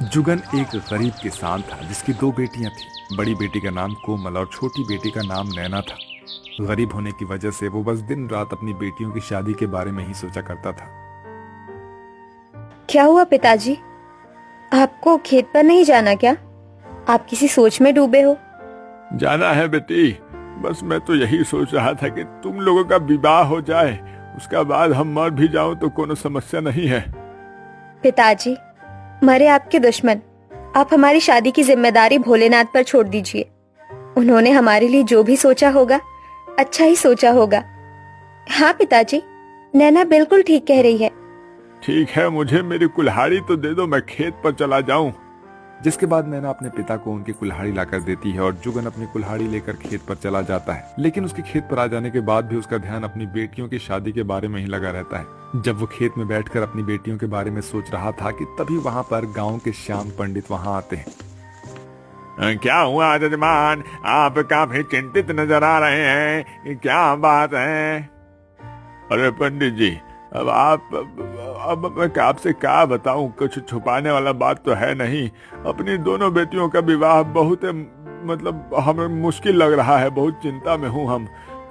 जुगन एक गरीब किसान था जिसकी दो बेटियां थी। बड़ी बेटी का नाम कोमल और छोटी बेटी का नाम नैना था। गरीब होने की वजह से वो बस दिन रात अपनी बेटियों की शादी के बारे में ही सोचा करता था। क्या हुआ पिताजी? आपको खेत पर नहीं जाना क्या? आप किसी सोच में डूबे हो? जाना है बेटी। बस मैं तो यही सोच रहा था कि तुम लोगों का विवाह हो जाए, उसका बाद हम मर भी जाऊं तो कोनो समस्या नहीं है। पिताजी, मरे आपके दुश्मन, आप हमारी शादी की जिम्मेदारी भोलेनाथ पर छोड़ दीजिए। उन्होंने हमारे लिए जो भी सोचा होगा अच्छा ही सोचा होगा। हाँ पिताजी, नैना बिल्कुल ठीक कह रही है। ठीक है, मुझे मेरी कुल्हाड़ी तो दे दो, मैं खेत पर चला जाऊं। जिसके बाद नैना अपने पिता को उनकी कुल्हाड़ी लाकर देती है और जुगन अपनी कुल्हाड़ी लेकर खेत पर चला जाता है। लेकिन उसके खेत पर आ जाने के बाद भी उसका ध्यान अपनी बेटियों की शादी के बारे में ही लगा रहता है। जब वो खेत में बैठकर अपनी बेटियों के बारे में सोच रहा था कि तभी वहाँ पर गाँव के श्याम पंडित वहाँ आते हैं। क्या हुआ जजमान, आप काफी चिंतित नजर आ रहे हैं, क्या बात है? अरे पंडित जी, अब मैं आपसे क्या बताऊं, कुछ छुपाने वाला बात तो है नहीं। अपनी दोनों बेटियों का विवाह बहुत हमें मुश्किल लग रहा है, बहुत चिंता में हूं हम।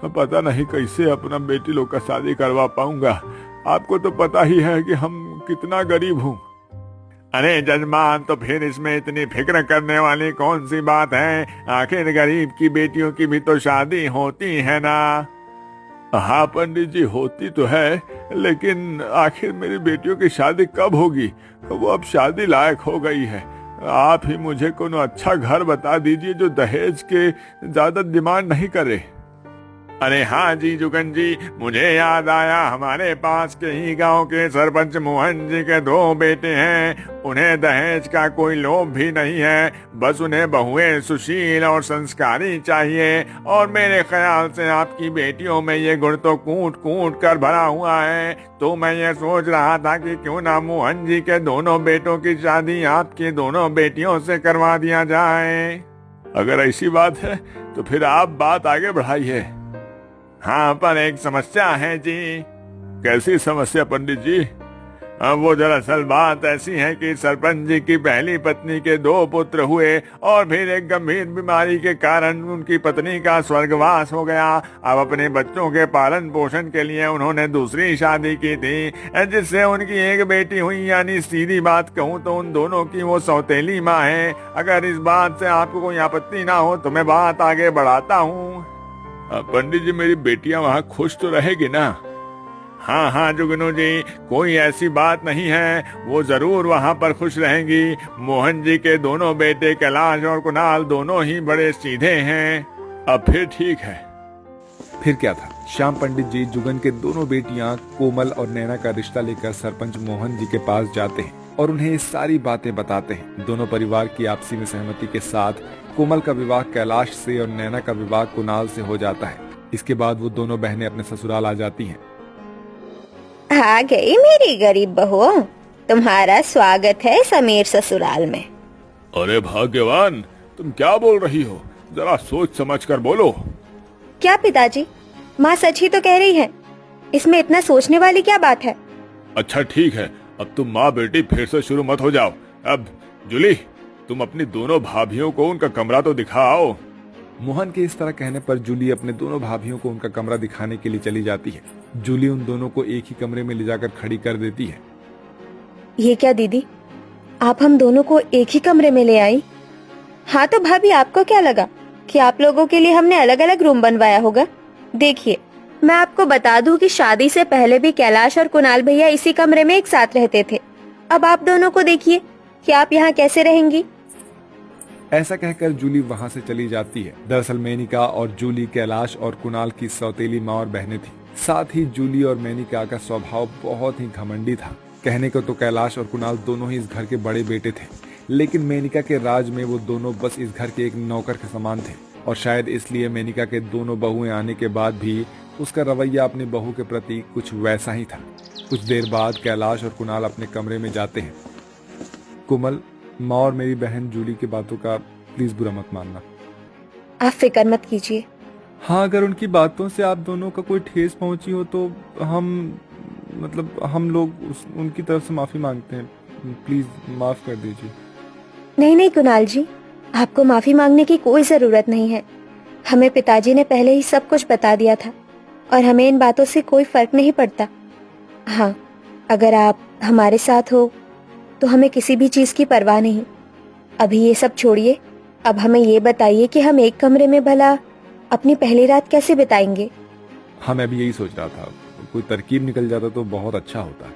पता नहीं कैसे अपना बेटी लोग का शादी करवा पाऊंगा। आपको तो पता ही है कि हम कितना गरीब हूँ। अरे जजमान, तो फिर इसमें इतनी फिक्र करने वाली कौन सी बात है? आखिर गरीब की बेटियों की भी तो शादी होती है ना। हाँ पंडित जी, होती तो है, लेकिन आखिर मेरी बेटियों की शादी कब होगी? वो अब शादी लायक हो गई है। आप ही मुझे कोनो अच्छा घर बता दीजिए जो दहेज के ज्यादा डिमांड नहीं करे। अरे हाँ जी जुगन जी, मुझे याद आया, हमारे पास के ही गांव के सरपंच मोहन जी के दो बेटे हैं। उन्हें दहेज का कोई लोभ भी नहीं है, बस उन्हें बहुएं सुशील और संस्कारी चाहिए। और मेरे ख्याल से आपकी बेटियों में ये गुण तो कूट कूट कर भरा हुआ है। तो मैं ये सोच रहा था कि क्यों ना मोहन जी के दोनों बेटों की शादी आपकी दोनों बेटियों से करवा दिया जाए। अगर ऐसी बात है तो फिर आप बात आगे बढ़ाइए। हाँ, पर एक समस्या है जी। कैसी समस्या पंडित जी? वो दरअसल बात ऐसी है कि सरपंच जी की पहली पत्नी के दो पुत्र हुए और फिर एक गंभीर बीमारी के कारण उनकी पत्नी का स्वर्गवास हो गया। अब अपने बच्चों के पालन पोषण के लिए उन्होंने दूसरी शादी की थी, जिससे उनकी एक बेटी हुई। यानी सीधी बात कहूँ तो उन दोनों की वो सौतेली माँ है। अगर इस बात से आपको कोई आपत्ति ना हो तो मैं बात आगे बढ़ाता हूँ। पंडित जी, मेरी बेटियां वहाँ खुश तो रहेगी ना? हाँ हाँ जुगनू जी, कोई ऐसी बात नहीं है, वो जरूर वहाँ पर खुश रहेंगी। मोहन जी के दोनों बेटे कैलाश और कुणाल दोनों ही बड़े सीधे हैं। अब फिर ठीक है। फिर क्या था, श्याम पंडित जी जुगन के दोनों बेटियां कोमल और नैना का रिश्ता लेकर सरपंच मोहन जी के पास जाते हैं और उन्हें ये सारी बातें बताते हैं। दोनों परिवार की आपसी में सहमति के साथ कोमल का विवाह कैलाश से और नैना का विवाह कुणाल से हो जाता है। इसके बाद वो दोनों बहनें अपने ससुराल आ जाती हैं। आ गई मेरी गरीब बहू, तुम्हारा स्वागत है समीर ससुराल में। अरे भाग्यवान, तुम क्या बोल रही हो? जरा सोच समझ कर बोलो। क्या पिताजी, माँ सच ही तो कह रही है, इसमें इतना सोचने वाली क्या बात है? अच्छा ठीक है, अब तुम माँ बेटी फिर से शुरू मत हो जाओ। अब जूली, तुम अपनी दोनों भाभियों को उनका कमरा तो दिखाओ। मोहन के इस तरह कहने पर जूली अपने दोनों भाभियों को उनका कमरा दिखाने के लिए चली जाती है। जूली उन दोनों को एक ही कमरे में ले जाकर खड़ी कर देती है। ये क्या दीदी, आप हम दोनों को एक ही कमरे में ले आई? हाँ तो भाभी, आपको क्या लगा कि आप लोगों के लिए हमने अलग अलग रूम बनवाया होगा? देखिए, मैं आपको बता दूं कि शादी से पहले भी कैलाश और कुणाल भैया इसी कमरे में एक साथ रहते थे। अब आप दोनों को देखिए कि आप यहाँ कैसे रहेंगी। ऐसा कहकर जूली वहां से चली जाती है। दरअसल मेनिका और जूली कैलाश और कुणाल की सौतेली माँ और बहनें थी। साथ ही जूली और मेनिका का स्वभाव बहुत ही घमंडी था। कहने को तो कैलाश और कुणाल दोनों ही इस घर के बड़े बेटे थे, लेकिन मेनिका के राज में वो दोनों बस इस घर के एक नौकर के समान थे। और शायद इसलिए मेनिका के दोनों बहुएं आने के बाद भी उसका रवैया अपनी बहू के प्रति कुछ वैसा ही था। कुछ देर बाद कैलाश और कुणाल अपने कमरे में जाते हैं। कोमल, माँ और मेरी बहन जूली की बातों का प्लीज बुरा मत मानना। आप फिक्र मत कीजिए। हाँ, अगर उनकी बातों से आप दोनों का कोई ठेस पहुंची हो तो हम लोग उनकी तरफ से माफी मांगते हैं। प्लीज माफ कर दीजिए। नहीं नहीं कुणाल जी, आपको माफी मांगने की कोई जरूरत नहीं है। हमें पिताजी ने पहले ही सब कुछ बता दिया था और हमें इन बातों से कोई फर्क नहीं पड़ता। हाँ, अगर आप हमारे साथ हो तो हमें किसी भी चीज की परवाह नहीं। अभी ये सब छोड़िए, अब हमें ये बताइए कि हम एक कमरे में भला अपनी पहली रात कैसे बिताएंगे। हाँ, मैं भी यही सोच रहा था, कोई तरकीब निकल जाता तो बहुत अच्छा होता।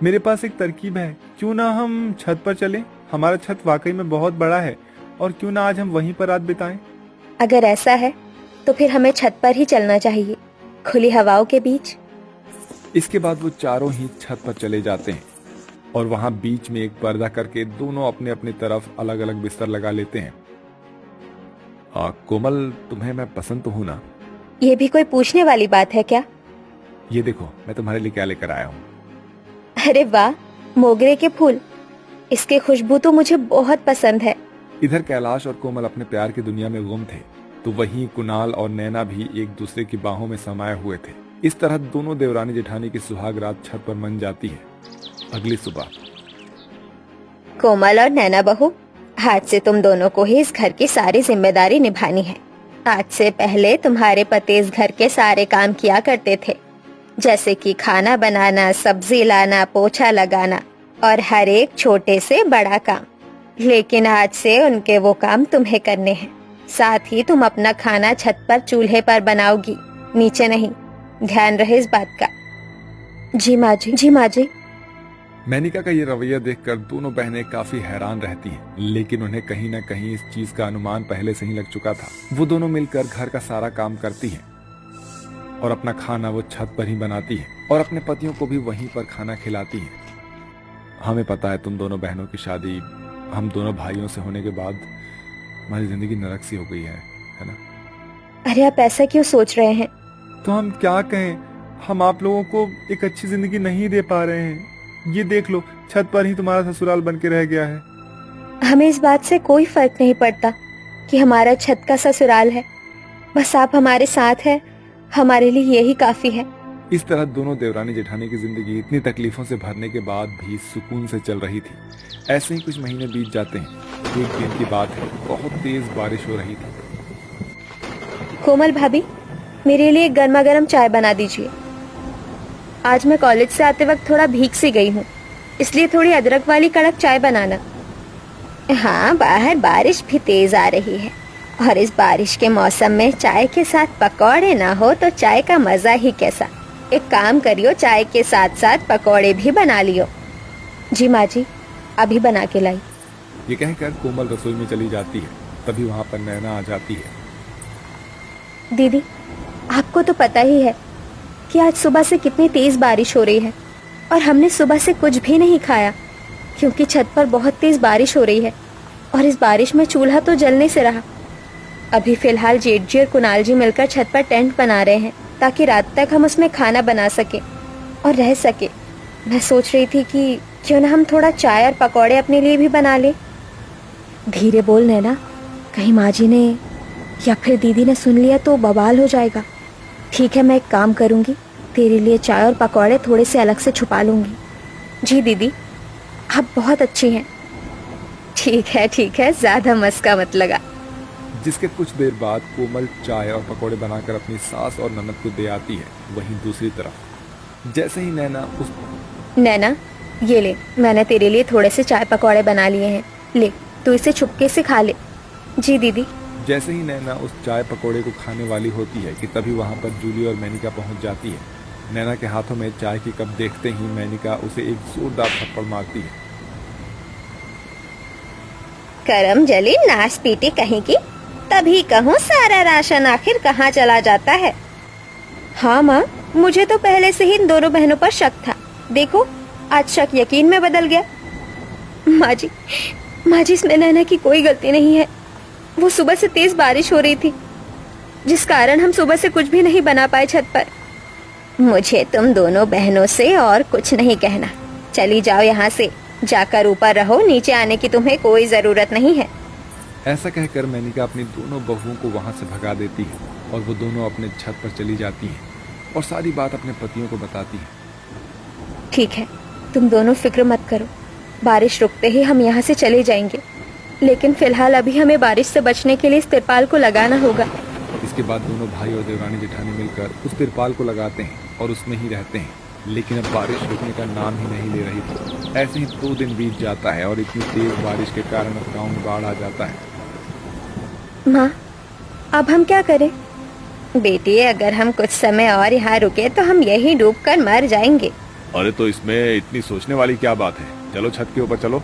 मेरे पास एक तरकीब है, क्यों ना हम छत पर चलें? हमारा छत वाकई में बहुत बड़ा है और क्यों ना आज हम वहीं पर रात बिताएं? अगर ऐसा है तो फिर हमें छत पर ही चलना चाहिए, खुली हवाओं के बीच। इसके बाद वो चारों ही छत पर चले जाते हैं और वहां बीच में एक पर्दा करके दोनों अपने अपनी तरफ अलग अलग बिस्तर लगा लेते हैं। कोमल, तुम्हें मैं पसंद तो हूं ना? ये भी कोई पूछने वाली बात है क्या? ये देखो, मैं तुम्हारे लिए क्या लेकर आया हूँ। अरे वाह, मोगरे के फूल। इसकी खुशबू तो मुझे बहुत पसंद है। इधर कैलाश और कोमल अपने प्यार की दुनिया में गुम थे, तो वहीं कुणाल और नैना भी एक दूसरे की बाहों में समाये हुए थे। इस तरह दोनों देवरानी जेठानी की सुहाग रात छत पर मन जाती है। अगली सुबह कोमल और नैना बहू, आज से तुम दोनों को ही इस घर की सारी जिम्मेदारी निभानी है। आज से पहले तुम्हारे पति इस घर के सारे काम किया करते थे, जैसे कि खाना बनाना, सब्जी लाना, पोछा लगाना और हर एक छोटे से बड़ा काम। लेकिन आज से उनके वो काम तुम्हें करने हैं। साथ ही तुम अपना खाना छत पर चूल्हे पर बनाओगी, नीचे नहीं। ध्यान रहे इस बात का। जी माँ जी, जी माँ जी। मेनिका का ये रवैया देखकर दोनों बहनें काफी हैरान रहती हैं, लेकिन उन्हें कहीं न कहीं इस चीज का अनुमान पहले से ही लग चुका था। वो दोनों मिलकर घर का सारा काम करती हैं और अपना खाना वो छत पर ही बनाती है और अपने पतियों को भी वहीं पर खाना खिलाती है। हमें पता है तुम दोनों बहनों की शादी हम दोनों भाइयों से होने के बाद हमारी जिंदगी नरक सी हो गई है ना? अरे आप ऐसा क्यों सोच रहे हैं? तो हम क्या कहें, हम आप लोगों को एक अच्छी जिंदगी नहीं दे पा रहे हैं। ये देख लो, छत पर ही तुम्हारा ससुराल बन के रह गया है। हमें इस बात से कोई फर्क नहीं पड़ता कि हमारा छत का ससुराल है। बस आप हमारे साथ हैं, हमारे लिए यही काफी है। इस तरह दोनों देवरानी जेठानी की जिंदगी इतनी तकलीफों से भरने के बाद भी सुकून से चल रही थी। ऐसे ही कुछ महीने बीत जाते हैं। एक दिन की बात है, बहुत तेज बारिश हो रही थी। कोमल भाभी, मेरे लिए गर्मा गर्म चाय बना दीजिए। आज मैं कॉलेज से आते वक्त थोड़ा भीग सी गई हूँ, इसलिए थोड़ी अदरक वाली कड़क चाय बनाना। हाँ, बाहर बारिश भी तेज आ रही है और इस बारिश के मौसम में चाय के साथ पकौड़े ना हो तो चाय का मजा ही कैसा। एक काम करियो, चाय के साथ साथ पकौड़े भी बना लियो। जी माँ जी, अभी बना के लाई। ये कहकर कोमल रसोई में चली जाती है। तभी वहाँ पर नैना आ जाती है। दीदी, आपको तो पता ही है कि आज सुबह से कितनी तेज बारिश हो रही है और हमने सुबह से कुछ भी नहीं खाया, क्योंकि छत पर बहुत तेज बारिश हो रही है और इस बारिश में चूल्हा तो जलने से रहा। अभी फिलहाल जेठ जी और कुणाल जी मिलकर छत पर टेंट बना रहे हैं ताकि रात तक हम उसमें खाना बना सके और रह सके। मैं सोच रही थी कि क्यों ना हम थोड़ा चाय और पकौड़े अपने लिए भी बना ले। धीरे बोल नैना, कहीं माँ जी ने या फिर दीदी ने सुन लिया तो बवाल हो जाएगा। ठीक है, मैं एक काम करूंगी, तेरे लिए चाय और पकौड़े थोड़े से अलग से छुपा लूंगी। जी दीदी, आप बहुत अच्छी हैं। ठीक है, ज्यादा मस्का मत लगा। जिसके कुछ देर बाद कोमल चाय और पकौड़े बनाकर अपनी सास और ननद को दे आती है। वहीं दूसरी तरफ जैसे ही नैना, ये ले, मैंने तेरे लिए थोड़े से चाय पकौड़े बना लिए हैं, ले तू इसे छुपके से खा ले। जी दीदी। जैसे ही नैना उस चाय पकौड़े को खाने वाली होती है कि तभी वहाँ पर जूली और मेनिका पहुँच जाती है। नैना के हाथों में चाय की कप देखते ही मेनिका उसे एक जोरदार थप्पड़ मारती है। करम जली नाश पीटी कहीं की, तभी कहूँ सारा राशन आखिर कहाँ चला जाता है। हाँ माँ, मुझे तो पहले से ही इन दोनों बहनों पर शक था। देखो, आज शक यकीन में बदल गया। माँ जी, इसमें नैना की कोई गलती नहीं है। वो सुबह से तेज बारिश हो रही थी, जिस कारण हम सुबह से कुछ भी नहीं बना पाए छत पर। मुझे तुम दोनों बहनों से और कुछ नहीं कहना। चली जाओ यहाँ से, जाकर ऊपर रहो, नीचे आने की तुम्हें कोई जरूरत नहीं है। ऐसा कहकर मेनिका अपनी दोनों बहुओं को वहां से भगा देती है और वो दोनों अपने छत पर चली जाती हैं और सारी बात अपने पतियों को बताती है। ठीक है, तुम दोनों फिक्र मत करो, बारिश रुकते ही हम यहाँ से चले जाएंगे। लेकिन फिलहाल अभी हमें बारिश से बचने के लिए इस तिरपाल को लगाना होगा। इसके बाद दोनों भाई और देवरानी जेठानी मिलकर उस तिरपाल को लगाते हैं और उसमें ही रहते हैं। लेकिन अब बारिश रुकने का नाम ही नहीं ले रही थी। ऐसे ही 2 दिन बीत जाता है और इतनी तेज बारिश के कारण अब गाँव में बाढ़ आ जाता है। माँ, अब हम क्या करें? बेटी, अगर हम कुछ समय और यहाँ रुके तो हम यहीं डूबकर मर जाएंगे। अरे तो इसमें इतनी सोचने वाली क्या बात है, चलो छत के ऊपर चलो।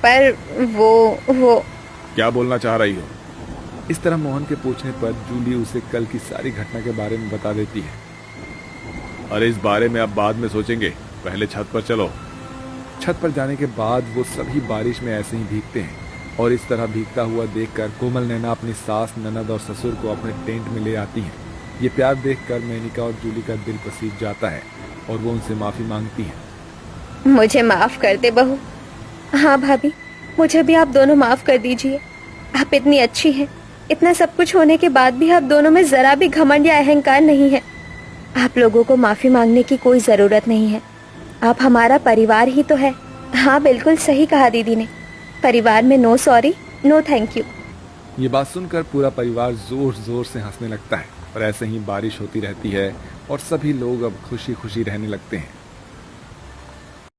पर वो क्या बोलना चाह रही हो? इस तरह मोहन के पूछने पर जूली उसे कल की सारी घटना के बारे में बता देती है। अरे इस बारे में अब बाद में सोचेंगे, पहले छत पर चलो। छत पर जाने के बाद वो सभी बारिश में ऐसे ही भीगते हैं और इस तरह भीगता हुआ देखकर कोमल नैना अपनी सास, ननद और ससुर को अपने टेंट में ले आती हैं। ये प्यार देखकर मेनिका और जूली का दिल पसीज जाता है और वो उनसे माफी मांगती हैं। मुझे माफ कर दे बहू। हाँ भाभी, मुझे भी आप दोनों माफ कर दीजिए। आप इतनी अच्छी हैं, इतना सब कुछ होने के बाद भी आप दोनों में जरा भी घमंड या अहंकार नहीं है। आप लोगों को माफी मांगने की कोई जरूरत नहीं है। आप हमारा परिवार ही तो है। हाँ, बिल्कुल सही कहा दीदी ने। परिवार में no sorry, no thank you. ये बात सुनकर पूरा परिवार जोर जोर से हंसने लगता है और ऐसे ही बारिश होती रहती है और सभी लोग अब खुशी खुशी रहने लगते हैं।